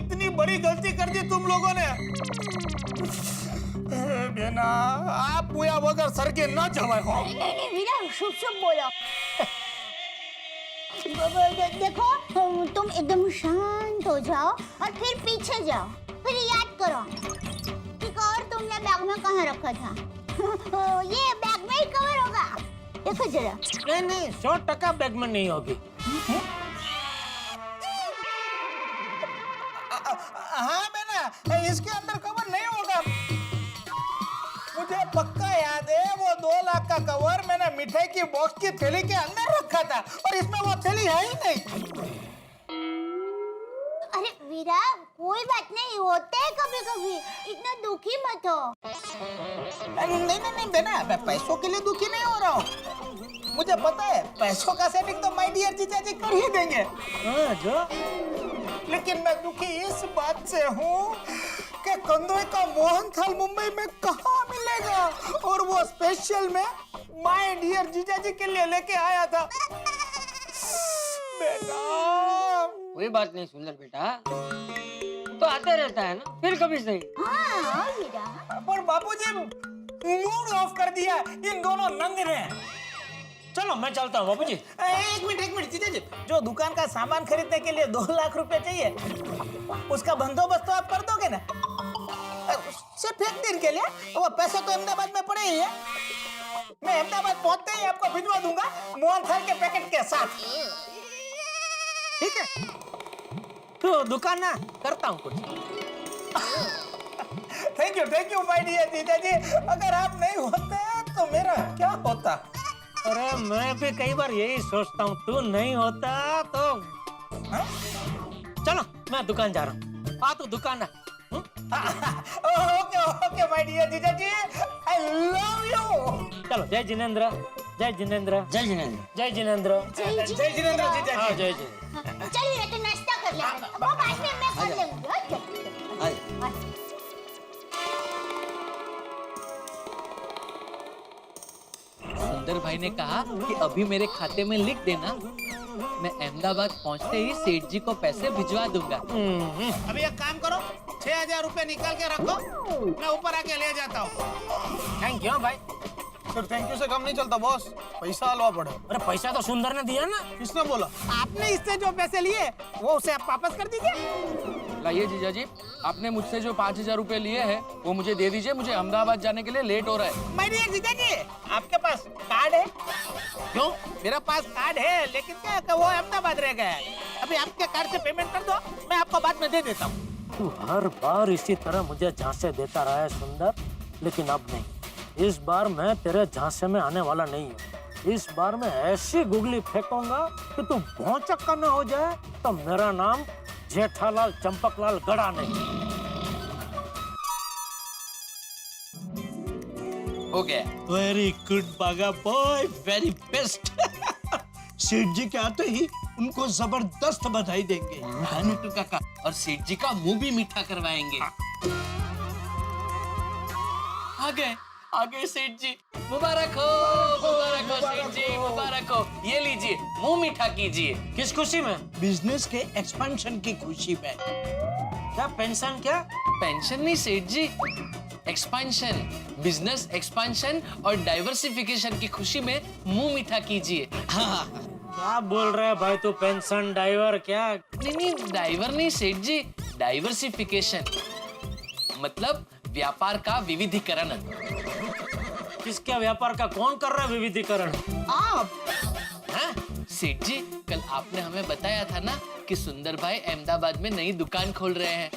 इतनी बड़ी गलती कर दी तुम लोगों ने। बेना आप पुया वगैरह सर के न चढ़ाए हो। नहीं वीरा, शुभ शुभ बोलो। देखो तुम एकदम शांत हो जाओ और फिर पीछे जाओ, फिर याद करो कि कवर तुमने बैग में कहाँ रखा था। ये बैग में ही कवर होगा, देखो जरा। नहीं 100% बैग में नहीं होगी। हाँ बेना, इसके अंदर कवर नहीं होगा। मुझे पक्का याद है वो 2 लाख का कवर मैंने मिठाई की बॉक्स की थैली के अंदर रखा था और इसमें वो थैली है ही नहीं। अरे वीरा, कोई बात नहीं, होते है कभी कभी, इतना दुखी मत हो। नहीं बेना, मैं पैसों के लिए दुखी नहीं हो रहा हूँ। मुझे पता है पैसों का सेटिंग तो माय डियर जीजा जी कर ही देंगे। जो लेकिन मैं दुखी इस बात से हूँ कि कंदोई का मोहन थाल मुंबई में कहाँ मिलेगा, और वो स्पेशल में माय डियर जीजा जी के लिए लेके आया था। बेटा कोई बात नहीं सुंदर बेटा, तो आते रहता है ना, फिर कभी सही। हाँ वीरा। पर बापूजी मूड ऑफ कर दिया इन दोनों नंग ने। चलो मैं चलता हूँ बाबूजी। एक मिनट जीजा जी, जो दुकान का सामान खरीदने के लिए 2 लाख रुपए चाहिए, उसका बंदोबस्त तो आप कर दोगे ना? सिर्फ एक दिन के लिए, वो पैसे तो अहमदाबाद में पड़े ही है। मैं अहमदाबाद पहुंचते ही आपको भिजवा दूंगा मोहन थाल के पैकेट के साथ। ठीक है, तो दुकान ना करता हूँ कुछ। थैंक यू माय डियर जीजा जी। अगर आप नहीं होते तो मेरा क्या होता? अरे मैं भी कई बार यही सोचता हूँ, तू नहीं होता तो। हाँ? चलो मैं दुकान जा रहा हूँ, आ तू दुकान ना। ओके माय डियर जीजा जी, आई लव यू। चलो जय जिनेंद्र, जय जिनेंद्र, जय जिनेंद्र। जय जिनेंद्र, जय जय जिनेंद्र जीजा हाँ जी। जय जिनेंद्र। चलिए तो नाश्ता कर लेते हैं, वो बाद में मैं कर लूंगी। सुंदर भाई ने कहा कि अभी मेरे खाते में लिख देना, मैं अहमदाबाद पहुंचते ही सेठ जी को पैसे भिजवा दूंगा। अभी एक काम करो, 6,000 रुपए निकाल के रखो, मैं ऊपर आके ले जाता हूँ। थैंक यू भाई। सर थैंक यू से काम नहीं चलता बॉस, पैसा हलवा पड़े। अरे पैसा तो सुंदर ने दिया ना। किसने बोला? आपने इससे जो पैसे लिए वो उसे आप वापस कर दीजिए। लाइए जीजा जी, आपने मुझसे जो 5,000 रुपए लिए हैं वो मुझे दे दीजिए, मुझे अहमदाबाद जाने के लिए लेट हो रहा है। माय डियर जीजा जी, आपके पास कार्ड है? क्यों? मेरा पास कार्ड है, लेकिन क्या है कि वो अहमदाबाद रह गया है। अभी आपके कार्ड से पेमेंट कर दो, मैं आपको बाद में दे देता हूँ। तू हर बार इसी तरह मुझे झांसे देता रहा है सुंदर, लेकिन अब नहीं। इस बार मैं तेरे झांसे में आने वाला नहीं हूँ। इस बार मैं ऐसी गुगली फेंकूंगा कि तू भौचक्का न हो जाए, तो मेरा नाम जेठालाल चंपकलाल गड़ा नहीं। हो गया। वेरी गुड बागा बॉय, वेरी बेस्ट। सेठ जी के आते ही उनको जबरदस्त बधाई देंगे। हाँ नुट्टू काका, और सेठ जी का मुंह भी मीठा करवाएंगे। आ गए सेठ जी, मुबारक हो सेठ जी, मुबारक हो। ये लीजिए, मुंह मीठा कीजिए। किस खुशी में? बिजनेस के एक्सपेंशन की खुशी में। क्या पेंशन? क्या पेंशन नहीं सेठ जी, एक्सपेंशन, बिजनेस एक्सपेंशन और डाइवर्सिफिकेशन की खुशी में मुंह मीठा कीजिए। क्या बोल रहा है भाई तू? पेंशन, डाइवर क्या? नहीं डाइवर नहीं सेठ जी, डाइवर्सिफिकेशन मतलब व्यापार का विविधीकरण। किसके व्यापार का? कौन कर रहा है विविधीकरण? आप हाँ सेठ जी, कल आपने हमें बताया था ना कि सुंदर भाई अहमदाबाद में नई दुकान खोल रहे हैं,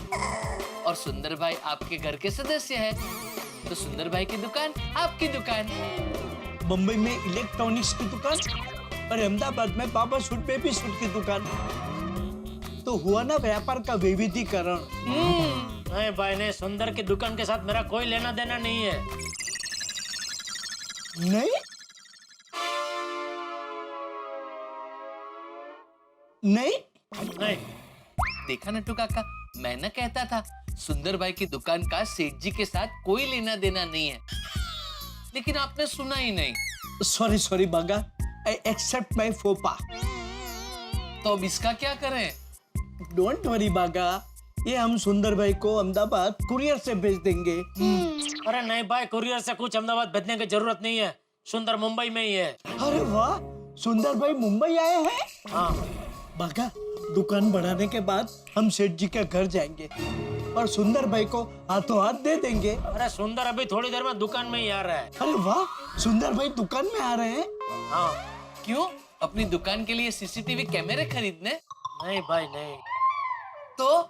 और सुंदर भाई आपके घर के सदस्य हैं, तो सुंदर भाई की दुकान आपकी दुकान। मुंबई में इलेक्ट्रॉनिक्स की दुकान और अहमदाबाद में बाबा सूट बेबी सूट की दुकान, तो हुआ ना व्यापार का विविधीकरण। नहीं भाई नहीं, सुंदर की दुकान के साथ मेरा कोई लेना देना नहीं है। नहीं नहीं नहीं देखा नट्टू काका, मैं ना कहता था सुंदर भाई की दुकान का सेठ जी के साथ कोई लेना देना नहीं है, लेकिन आपने सुना ही नहीं। सॉरी बागा, आई एक्सेप्ट माई फोपा। तो अब इसका क्या करें? डोंट वरी बागा, ये हम सुंदर भाई को अहमदाबाद कुरियर से भेज देंगे। अरे नहीं भाई, कुरियर से कुछ अहमदाबाद भेजने की जरूरत नहीं है। सुंदर मुंबई में ही है। अरे वाह, सुंदर भाई मुंबई आए हैं। हाँ, बाका, दुकान बढ़ाने के बाद हम सेठ जी के घर जाएंगे और सुंदर भाई को हाथों हाथ दे देंगे। अरे सुंदर अभी थोड़ी देर में दुकान में ही आ रहा है। अरे वाह, सुंदर भाई दुकान में आ रहे हैं। हाँ, क्यों? अपनी दुकान के लिए सीसीटीवी कैमरे खरीदने? नहीं भाई नहीं, तो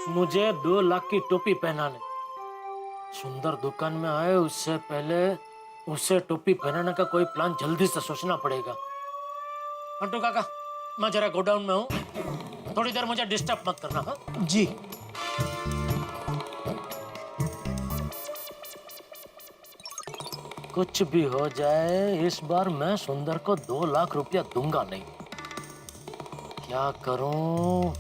मुझे 2 लाख की टोपी पहनाने। सुंदर दुकान में आए उससे पहले उसे टोपी पहनाने का कोई प्लान जल्दी से सोचना पड़ेगा। अंटू काका, मैं जरा गोडाउन में हूँ, थोड़ी देर मुझे डिस्टर्ब मत करना। हाँ जी। कुछ भी हो जाए, इस बार मैं सुंदर को 2 लाख रुपया दूंगा नहीं। क्या करूं?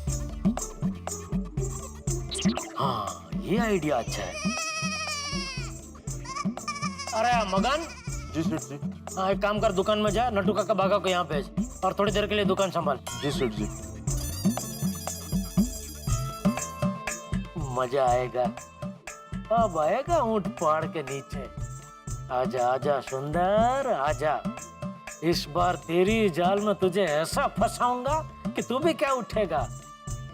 हाँ, ये आइडिया अच्छा है। अरे मगन जी सेठ जी। हाँ, एक काम कर, दुकान में जा, नट्टू काका बागा को यहाँ भेज और थोड़ी देर के लिए दुकान संभाल। जी सेठ जी। मजा आएगा, अब आएगा ऊंट पहाड़ के नीचे। आजा आजा सुंदर आजा, इस बार तेरी जाल में तुझे ऐसा फंसाऊंगा कि तू भी क्या उठेगा।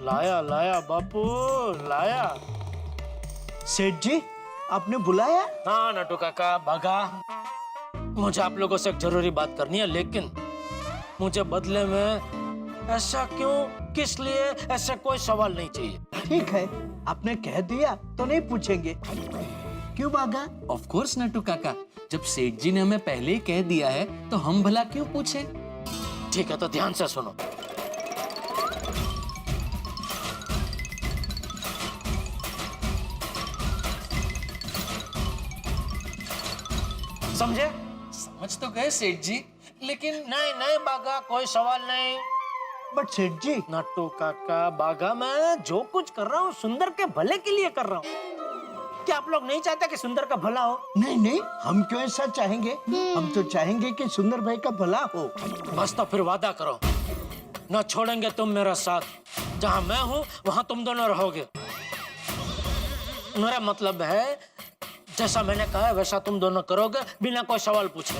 लाया लाया बापू लाया। सेठ जी, आपने बुलाया? हाँ नट्टू काका बागा, मुझे आप लोगों से एक जरूरी बात करनी है, लेकिन मुझे बदले में ऐसा क्यों, किस लिए, ऐसा कोई सवाल नहीं चाहिए। ठीक है, आपने कह दिया तो नहीं पूछेंगे। क्यों बागा? ऑफ कोर्स नट्टू काका, जब सेठ जी ने हमें पहले ही कह दिया है तो हम भला क्यों पूछें? ठीक है, तो ध्यान से सुनो। समझे? समझ तो गए सेठ जी, लेकिन नहीं नहीं बागा, कोई सवाल नहीं। बट सेठ जी, नट्टू काका बागा, मैं जो कुछ कर रहा हूँ सुंदर के भले के लिए कर रहा हूँ। क्या आप लोग नहीं चाहते कि सुंदर का भला हो? नहीं नहीं, हम क्यों ऐसा चाहेंगे? हम तो चाहेंगे कि सुंदर भाई का भला हो। बस तो फिर वादा करो, न छोड़ेंगे तुम मेरा साथ। जहाँ मैं हूँ वहाँ तुम दोनों रहोगे। मेरा मतलब है, जैसा मैंने कहा है वैसा तुम दोनों करोगे बिना कोई सवाल पूछे।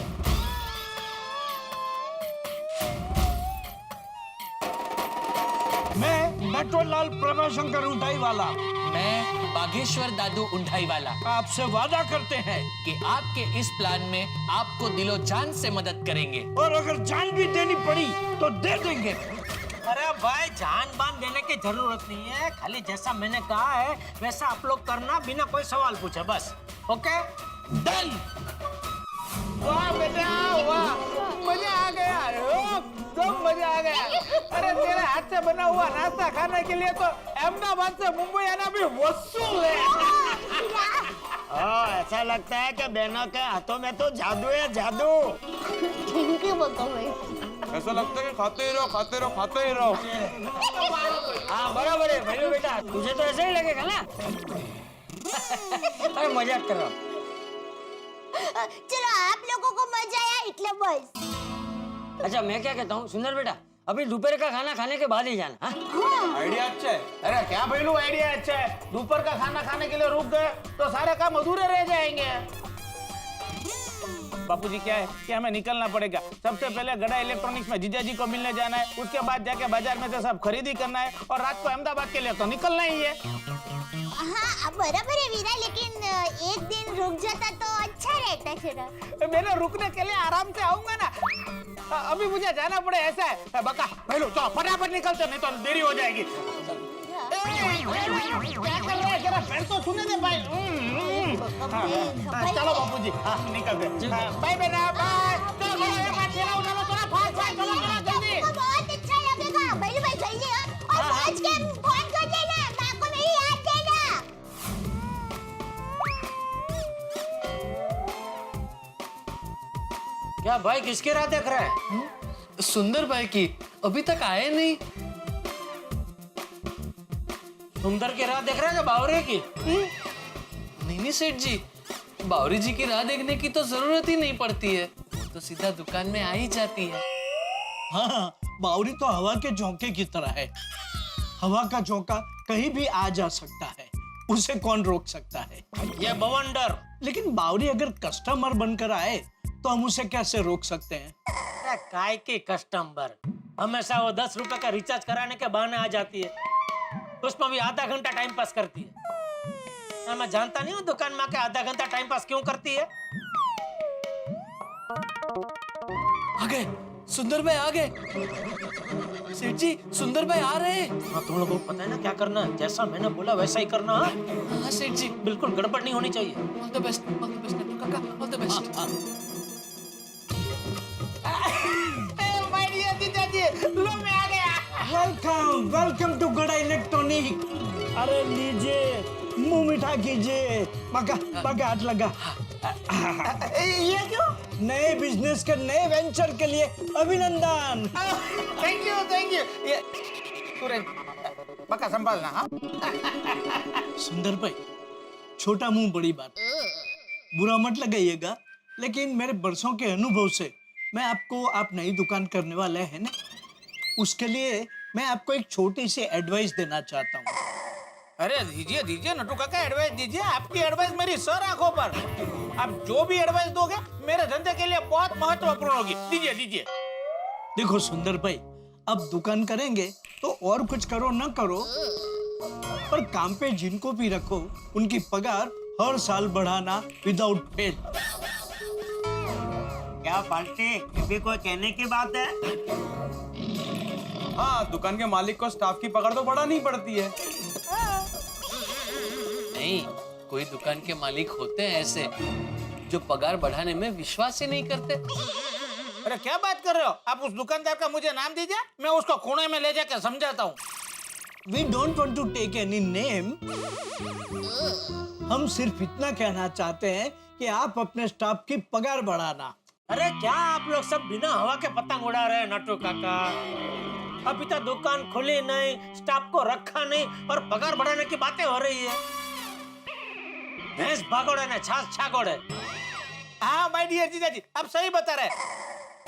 मैं नटवरलाल प्रभाशंकर उंटाई वाला मैं बागेश्वर दादू उंठाई वाला आपसे वादा करते हैं कि आपके इस प्लान में आपको दिलो जान से मदद करेंगे। और अगर जान भी देनी पड़ी तो दे देंगे। अरे भाई, जान बान देने की जरूरत नहीं है, खाली जैसा मैंने कहा है वैसा आप लोग करना बिना कोई सवाल पूछे, बस। Okay done. वाह बेटा वाह, मजा आ गया, एकदम मजा आ गया। अरे तेरे हाथ से बना हुआ नाश्ता खाने के लिए तो अहमदाबाद से मुंबई आना भी वसूल है। ऐसा लगता है कि बहनों के हाथों में तो जादू है, जादू। थैंक यू बका भाई। ऐसा लगता है कि खाते ही रहो खाते रहो खाते ही रहो। हाँ बराबर है भैया बेटा, तुझे तो ऐसा ही लगेगा ना। अरे मजाक कर रहा हूँ। चलो, आप लोगों को मजा आया इतने बस। अच्छा मैं क्या कहता हूँ सुंदर बेटा, अभी दोपहर का खाना खाने के बाद ही जाना। हाँ? आइडिया अच्छा है। अरे क्या भैलू, आइडिया अच्छा है। दोपहर का खाना खाने के लिए रुक गए तो सारे काम अधूरे रह जाएंगे। बापूजी क्या है कि हमें निकलना पड़ेगा। सबसे पहले गड़ा इलेक्ट्रॉनिक्स में जीजा जी को मिलने जाना है, उसके बाद जाके बाजार में से सब खरीदी करना है और रात को अहमदाबाद के लिए तो निकलना ही है। हाँ बराबर है वीरा, लेकिन एक दिन रुक जाता तो अच्छा रहता थोड़ा। मैंने रुकने के लिए आराम से आऊंगा ना, अभी मुझे जाना पड़े ऐसा है। बका पहलू चलो फटाफट निकलते, नहीं तो देरी हो जाएगी। क्या कर रहे हैं, जरा पैर तो छूने दे भाई। चलो बापूजी, निकलते। बाय बेटा बाय। चलो थोड़ा फास्ट चलो जल्दी। बहुत अच्छा लगेगा भाई, भाई जल्दी और पहुंच के फोन कर देना, मां को मेरी याद देना। क्या भाई, किसकी राह देख रहा है? सुंदर भाई की, अभी तक आए नहीं। सुंदर की राह देख रहा है कि बावरे की? नहीं सेठ जी, बावरी जी की राह देखने की तो जरूरत ही नहीं पड़ती है, तो सीधा दुकान में आ ही जाती है। हाँ, बावरी तो हवा के झोंके की तरह है। हवा का झोंका कहीं भी आ जा सकता है, उसे कौन रोक सकता है? ये बवंडर। लेकिन बावरी अगर कस्टमर बनकर आए तो हम उसे कैसे रोक सकते हैं? अरे काय की कस्टमर, हमेशा वो 10 रुपए का रिचार्ज कराने के बहाने आ जाती है, उसमें भी आधा घंटा टाइम पास करती है। और मैं जानता नहीं हूँ दुकान में आके आधा घंटा टाइम पास क्यों करती है। आ गए, सुंदर भाई आ गए। सेठ जी, सुंदर भाई आ रहे हैं। हाँ, तुम लोगों को पता है ना क्या करना है, जैसा मैंने बोला वैसा ही करना। हाँ हाँ सेठ जी, बिल्कुल गड़बड़ नहीं होनी चाहिए। ऑल द बेस्ट नट्टू काका, all the best. My dear जीजा जी, लो मैं आ गया। Welcome welcome to Gada electronic. अरे लीजिए, मुंह मीठा कीजिए। पका पका, हाथ लगा। ये क्यों? नए बिजनेस के नए वेंचर के लिए अभिनंदन। Thank you. ये तुरंत पक्का संभालना। हाँ सुंदर भाई, छोटा मुंह बड़ी बात, बुरा मत लगाइएगा, लेकिन मेरे बरसों के अनुभव से मैं आपको, आप नई दुकान करने वाले हैं ना, उसके लिए मैं आपको एक छोटी सी एडवाइस देना चाहता हूँ। अरे दीजिए नट्टू काका, एडवाइस दीजिए। आपकी एडवाइस मेरी सर आंखों पर। आप जो भी एडवाइस दोगे मेरे धंधे के लिए बहुत महत्वपूर्ण होगी। दीजिए। देखो सुंदर भाई, अब दुकान करेंगे तो और कुछ करो ना करो, पर काम पे जिनको भी रखो उनकी पगार हर साल बढ़ाना विदाउट फेल। क्या पाल्टी, ये भी कोई कहने की बात है? हाँ, दुकान के मालिक को स्टाफ की पकड़ तो बढ़ानी पड़ती है। नहीं, कोई दुकान के मालिक होते हैं ऐसे जो पगार बढ़ाने में विश्वास ही नहीं करते। अरे क्या बात कर रहे हो आप? उस दुकानदार का मुझे नाम दीजिए, मैं उसको कोने में ले जाकर समझाता हूँ। We don't want to take any name. हम सिर्फ इतना कहना चाहते हैं कि आप अपने स्टाफ की पगार बढ़ाना। अरे क्या आप लोग सब बिना हवा के पतंग उड़ा रहे हैं नट्टू काका? अभी तक दुकान खुली नहीं, स्टाफ को रखा नहीं और पगार बढ़ाने की बातें हो रही है। भैंस भागोड़े ने छाछ छागोड़े। हाँ माय डियर जीजा जी, आप सही बता रहे हैं।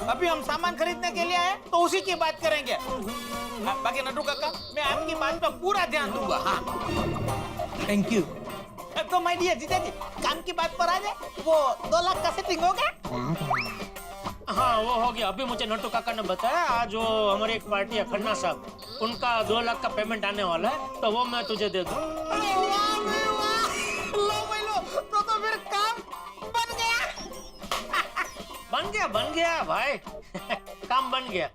अभी हम सामान खरीदने के लिए आए तो उसी की बात करेंगे। बाकी नट्टू काका, मैं आपकी बात पर पूरा ध्यान दूंगा। हाँ थैंक यू। तो माय डियर जीजा जी, काम की बात पर आ जाए, वो 2 लाख का सेटिंग हो गया? हाँ वो हो गया। अभी मुझे नट्टू काका ने बताया आज वो हमारी एक पार्टी है खन्ना साहब, उनका 2 लाख का पेमेंट आने वाला है, तो वो मैं तुझे दे दूँ। लो भाई लो, तो फिर काम बन गया। बन गया भाई। काम बन गया।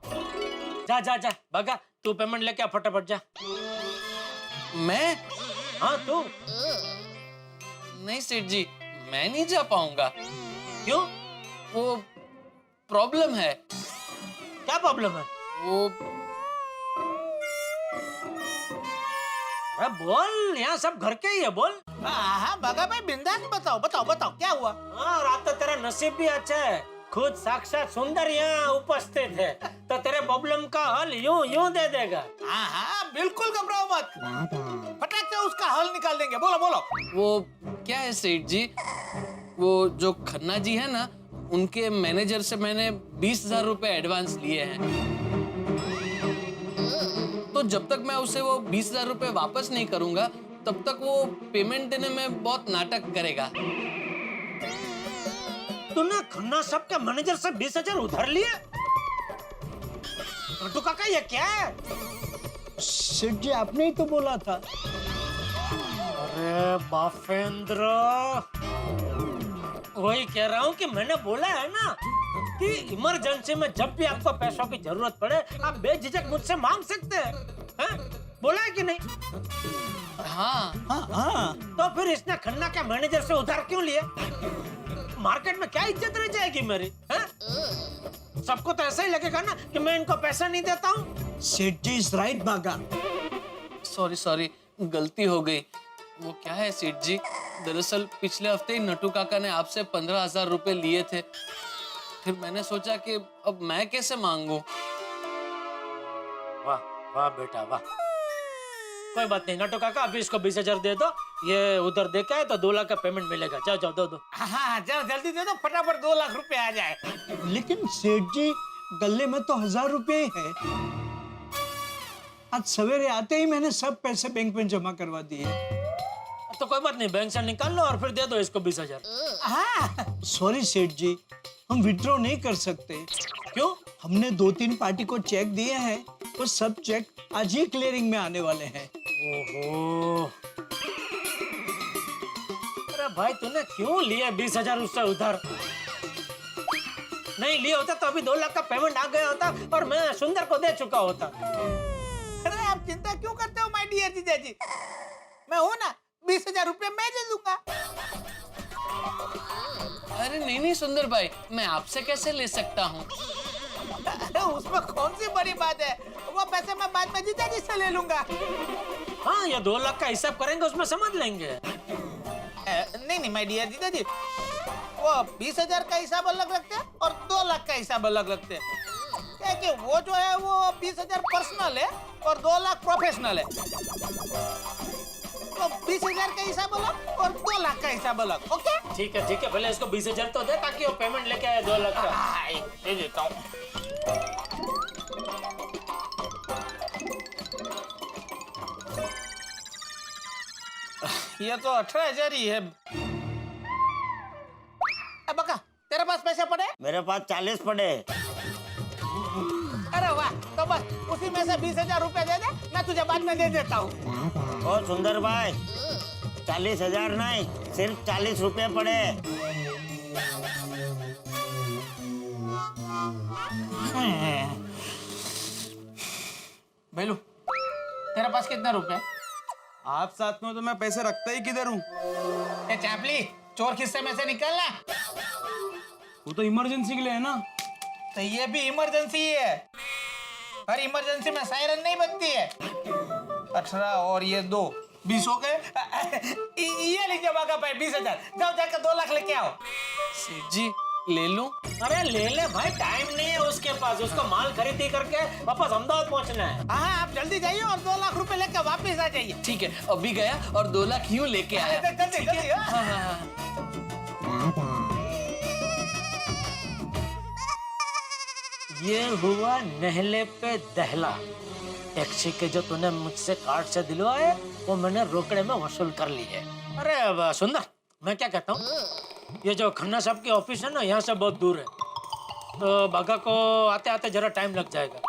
जा भगा, तू पेमेंट लेके आ फटाफट जा। मैं? हाँ तू। नहीं सेठ जी, मैं नहीं जा पाऊंगा। क्यों? वो प्रॉब्लम है। क्या प्रॉब्लम है? वो अरे बोल, यहाँ सब घर के ही है, बोल। हाँ भगा भाई, बिंदास बताओ क्या हुआ? हाँ, रात तो तेरा नसीब भी अच्छा है, खुद साक्षात सुंदर यहाँ उपस्थित है, तो तेरे प्रॉब्लम का हल यूं दे देगा। हाँ बिल्कुल घबराओ मत, फटाक से उसका हल निकाल देंगे। बोलो। वो क्या है सेठ जी, वो जो खन्ना जी है ना, उनके मैनेजर से मैंने 20,000 रुपए एडवांस लिए हैं। तो जब तक मैं उसे वो 20,000 रुपए वापस नहीं करूंगा, तब तक वो पेमेंट देने में बहुत नाटक करेगा। तूने खन्ना साहब के मैनेजर से 20,000 उधार लिए? नट्टू काका ये क्या है? सेठ जी, आपने ही तो बोला था। अरे बाफेंद्र, वही कह रहा हूँ कि मैंने बोला है ना कि इमरजेंसी में जब भी आपको पैसों की जरूरत पड़े आप बेझिझक मुझसे मांग सकते हैं। बोला है कि नहीं? हाँ। तो फिर इसने खन्ना के मैनेजर से उधार क्यों लिए? मार्केट में क्या इज्जत रह जाएगी मेरी? सबको तो ऐसा ही लगेगा ना कि मैं इनको पैसा नहीं देता हूँ। सेठ जी इज राइट बागा। सॉरी, गलती हो गई। वो क्या है सेठ जी, दरअसल पिछले हफ्ते ही नट्टू काका ने आपसे 15,000 रुपए लिए थे। फिर मैंने सोचा कि अब मैं कैसे मांगू। वाह बेटा वाह। कोई बात नहीं नट्टू काका, अभी इसको 20,000 दे दो, ये उधर दे के तो 2 लाख का पेमेंट मिलेगा। जाओ दो। हाँ जाओ जल्दी दे दो, फटाफट 2 लाख रुपए आ जाए। लेकिन सेठ जी, गले में तो 1,000 रुपए है। आज सवेरे आते ही मैंने सब पैसे बैंक में जमा करवा दिए। तो कोई बात नहीं, बैंक से निकाल लो और फिर दे दो इसको 20,000। हाँ सॉरी सेठ जी, हम विड्रॉ नहीं कर सकते। क्यों? हमने 2-3 पार्टी को चेक दिए हैं, वो सब चेक आज ही क्लियरिंग में आने वाले हैं। ओहो, अरे भाई तूने क्यों लिए 20,000 उससे उधार? नहीं लिए होता तो अभी 2 लाख का पेमेंट आ गया होता और मैं सुंदर को दे चुका होता। अरे आप चिंता क्यों करते हो माय डियर जीजा जी? मैं हूं ना, 20,000 रुपए मैं दे दूंगा। अरे नहीं सुंदर भाई, मैं आपसे कैसे ले सकता हूँ? अरे उसमें कौन सी बड़ी बात है, वो पैसे मैं बाद में जीजा जी से ले लूंगा। हाँ, ये 2 लाख का हिसाब करेंगे उसमें समझ लेंगे। नहीं माय डियर जीजा जी, वो 20,000 का हिसाब अलग रखते हैं और 2 लाख का हिसाब अलग रखते हैं। क्या कि वो जो है वो 20,000 पर्सनल है और 2 लाख प्रोफेशनल है। तो 20,000 का हिसाब अलग और 2 लाख का हिसाब अलग। ओके ठीक है पहले इसको 20,000 तो दे ताकि वो पेमेंट लेके आए 2 लाख का। दे देता हूँ। ये तो 18,000 ही है। बका, तेरे पास पैसे पड़े? मेरे पास 40 पड़े। अरे वाह, तो बस उसी में से 20,000 रुपए दे दे, मैं तुझे बाद में दे देता हूँ। ओ सुंदर भाई, 40,000 नहीं, सिर्फ 40 रुपए पड़े। बेलू, तेरे पास कितने रुपए? आप साथ में हो तो मैं पैसे रखता ही किधर हूँ? ए चापली, चोर खिस्से में से निकलना। वो तो इमरजेंसी के लिए है ना। तो ये भी इमरजेंसी है। हर इमरजेंसी में सायरन नहीं बजती है। 18 और ये 2, 20 हो गए। ये लीजिए बागा भाई 20,000। जाओ जाकर 2 लाख लेके आओ। सेठ जी ले लूं? अरे ले ले भाई, टाइम नहीं है उसके पास, उसको माल खरीदी करके वापस अहमदाबाद पहुंचना है। हाँ आप जल्दी जाइए और 2 लाख रुपए लेकर वापस आ जाइए। ठीक है, अभी गया और 2 लाख यूं लेके आया। जल्दी जल्दी। हाँ हाँ हाँ। ये हुआ नहले पे दहला। टैक्सी के जो तूने मुझसे कार्ड से दिलवाए वो मैंने रोकड़े में वसूल कर लिए। अरे अब सुंदर, मैं क्या कहता हूँ, ये जो खन्ना साहब की ऑफिस है ना, यहाँ से बहुत दूर है, तो बागा को आते आते जरा टाइम लग जाएगा।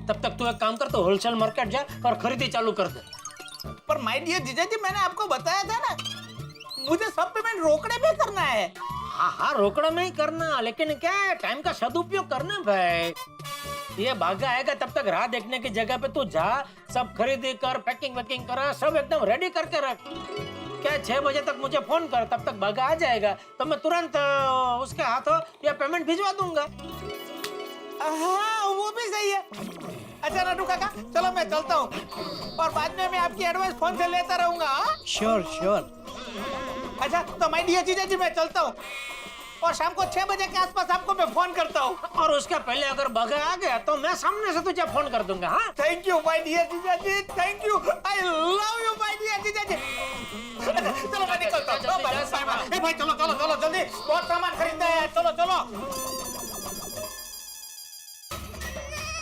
तब तक तू एक काम कर, तो होलसेल मार्केट जा और खरीदी चालू कर दे। पर माय डियर जीजा जी, मैंने आपको बताया था ना, मुझे सब पेमेंट रोकड़े में करना है। हाँ रोकड़ा में ही करना, लेकिन क्या है, टाइम का सदुपयोग करना भाई। ये बागा आएगा तब तक राह देखने की जगह पे तू जा, सब खरीदी कर, पैकिंग वैकिंग करा, सब एकदम रेडी करके रख। क्या 6 बजे तक मुझे फोन कर, तब तक बागा आ जाएगा तो मैं तुरंत उसके हाथों ये पेमेंट भिजवा दूंगा। हाँ वो भी सही है। अच्छा नटू काका, चलो मैं चलता हूँ और बाद में मैं आपकी एडवाइस फोन से लेता रहूंगा। श्योर। अच्छा तो माय डियर जीजा जी, मैं चलता हूँ और शाम को 6 बजे के आसपास आपको मैं फोन करता हूँ। और उसके पहले अगर बागा आ गया तो मैं सामने से तुझे फोन कर दूंगा। हाँ थैंक यू माय डियर जीजा ji, thank you, I love you my dear जीजा जी। चलो मैं निकलता हूँ। बाय भाई, चलो जल्दी, बहुत सामान खरीदना है। चलो।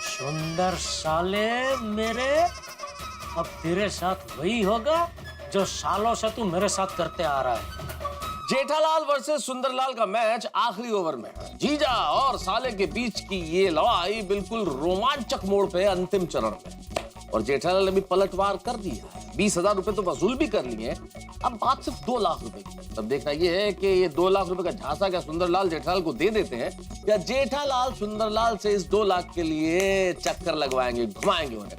सुंदर साले मेरे, अब तेरे साथ वही होगा जो सालों से तू मेरे साथ करते आ रहा है। जेठालाल वर्सेस सुंदरलाल का मैच आखिरी ओवर में है। जीजा और साले के बीच की ये लड़ाई बिल्कुल रोमांचक मोड़ पे अंतिम चरण में, और जेठालाल ने भी पलटवार कर दिया। 20,000 रुपए तो वसूल भी कर लिए, अब बात सिर्फ 2 लाख रुपए की। तब देखना ये है कि ये 2 लाख रुपए का झांसा क्या सुंदरलाल जेठालाल को दे देते हैं, या जेठालाल सुंदरलाल से इस 2 लाख के लिए चक्कर लगवाएंगे, घुमाएंगे उन्हें।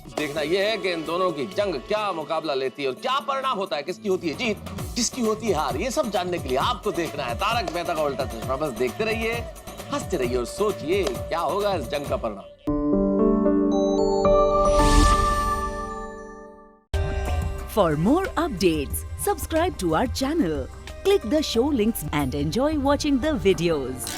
देखना यह है कि इन दोनों की जंग क्या मुकाबला लेती है और क्या परिणाम होता है, किसकी होती है जीत, किसकी होती है हार। ये सब जानने के लिए आपको देखना है तारक मेहता का उल्टा चश्मा। बस देखते रहिए, हंसते रहिए और सोचिए क्या होगा इस जंग का परिणाम। For more updates, subscribe to our channel, click the show links and enjoy watching the videos.